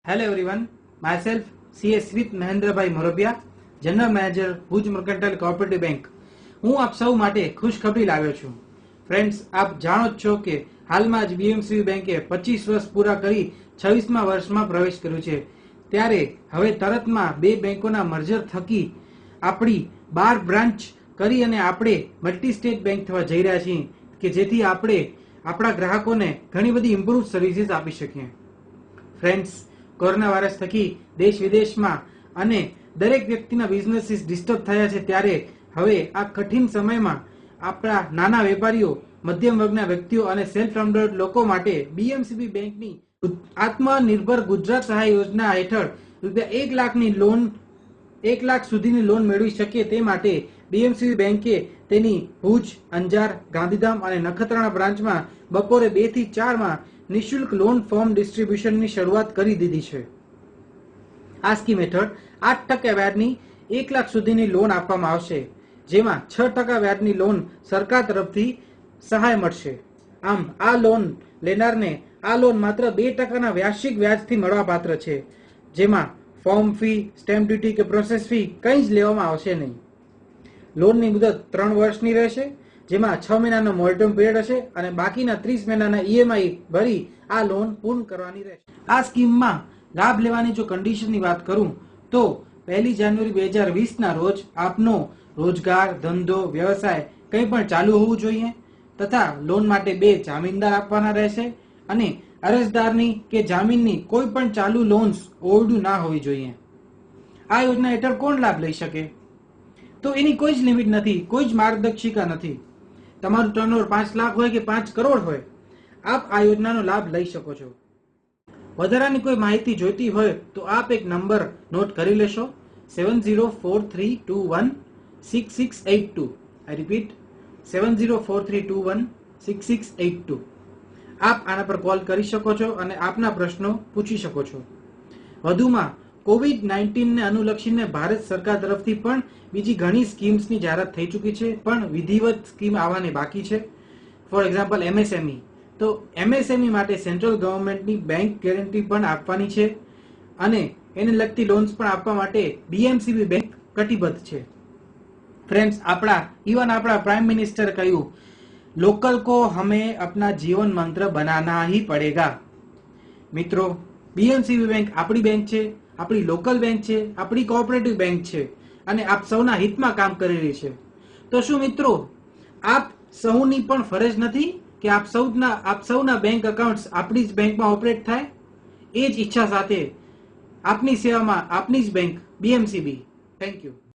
Hello everyone, myself CS Smith Mahendrabhai Morabiya, general manager Bhuj mercantile cooperative bank. હું આપ સૌ માટે ખુશખબરી લાવ્યો છું. ફ્રેન્ડ્સ, આપ જાણો જ છો કે હાલમાં જ બીએમસીબી બેંકે 25 વર્ષ પૂરા કરી 26મા વર્ષમાં પ્રવેશ કર્યો છે. ત્યારે હવે તરતમાં બે બેંકોના મર્જર થકી આપણી 12 બ્રાન્ચ કરી અને આપણે મલ્ટી સ્ટેટ બેંક થવા જઈ રહ્યા છીએ કે જેથી આપણે આપણા ગ્રાહકોને ઘણી બધી ઇમ્પ્રુવ સર્વિસીસ આપી શકીએ. ફ્રેન્ડ્સ, કોરોના વાયરસ થકી દેશ વિદેશમાં અને દરેક વ્યક્તિના બિઝનેસીસ ડિસ્ટર્બ થયા છે. ત્યારે હવે આ કઠિન સમયમાં આપણા નાના વેપારીઓ, મધ્યમ વર્ગના વ્યક્તિઓ અને સેલ્ફ એમ્પ્લોયડ લોકો માટે બીએમસીબી બેંકની આત્મનિર્ભર ગુજરાત સહાય યોજના હેઠળ રૂપિયા 1 લાખની લોન 1 લાખ સુધીની લોન મેળવી શકે તે માટે બીએમસીબી બેંકે તેની ભુજ, અંજાર, ગાંધીધામ અને નખત્રાણા બ્રાન્ચમાં બપોરે 2 થી 4 માં નિઃશુલ્ક લોન ફોર્મ ડિસ્ટ્રીબ્યુશનની શરૂઆત કરી દીધી છે. આ સ્કીમ હેઠળ 8% વ્યાજની 1 લાખ સુધીની લોન આપવામાં આવશે, જેમાં 6% વ્યાજની લોન સરકાર તરફથી સહાય મળશે. આમ આ લોન લેનારને આ લોન માત્ર 2%ના વાર્ષિક વ્યાજથી મળવાપાત્ર છે, જેમાં ફોર્મ ફી, સ્ટેમ્પ ડ્યુટી કે પ્રોસેસ ફી કંઈ જ લેવામાં આવશે નહીં. લોનની મુદત 3 વર્ષની રહેશે, જેમાં 6 મહિનાનો મોરેટોરિયમ પિરિયડ હશે અને બાકીના 30 મહિનાના ઈએમઆઈ ભરી આ લોન પૂર્ણ કરવાની રહેશે. આ સ્કીમમાં લાભ લેવાની જો કન્ડિશનની વાત કરું તો 1 જાન્યુઆરી 2020ના રોજ આપનો રોજગાર, ધંધો, વ્યવસાય કંઈ પણ ચાલુ હોવું જોઈએ તથા લોન માટે 2 જામીનદાર આપવાના રહેશે અને અરજદારની કે જામીનની કોઈ પણ ચાલુ લોન્સ ઓવરડ્યુ ના હોવી જોઈએ. આ યોજના હેઠળ કોણ લાભ લઈ શકે? તો એની કોઈ જ લિમિટ નથી, કોઈ જ માર્ગદર્શિકા નથી. તમારું ટર્નઓવર 5 લાખ હોય કે 5 કરોડ હોય, આપ આ યોજનાનો લાભ લઈ શકો છો. વધારાની કોઈ માહિતી જોઈતી હોય તો આપ એક નંબર નોટ કરી લેશો, 7043216682. આઈ રિપીટ, 7043216682. આપ આના પર કોલ કરી શકો છો અને આપના પ્રશ્નો પૂછી શકો છો. વધુમાં કોવિડ-19 ને અનુલક્ષીને ભારત સરકાર તરફથી પણ બીજી ઘણી સ્કીમ્સની જાહેરાત થઈ ચૂકી છે, પણ વિધિવત સ્કીમ આવવાની બાકી છે. For example MSME. તો એમએસએમઈ માટે સેન્ટ્રલ ગવર્મેન્ટની બેંક ગેરંટી પણ આપવાની છે અને એને લગતી લોન્સ પણ આપવા માટે બીએમસીબી બેંક કટિબદ્ધ છે. ફ્રેન્ડ્સ, આપણા પ્રાઇમ મિનિસ્ટર કહ્યું, લોકલ કો હમે અપના જીવન મંત્ર બનાના ही पड़ेगा. મિત્રો, બીએમસીબી બેંક આપણી બેંક છે, આપણી લોકલ બેંક છે, આપણી કોઓપરેટિવ બેંક છે અને આપ સૌના હિતમાં કામ કરી રહી છે. તો શું મિત્રો, આપ સૌની પણ ફરજ નથી કે આપ સૌના બેંક એકાઉન્ટ્સ આપણી જ બેંકમાં ઓપરેટ થાય? એ જ ઈચ્છા સાથે આપની સેવામાં આપની જ બેંક બીએમસીબી. Thank you.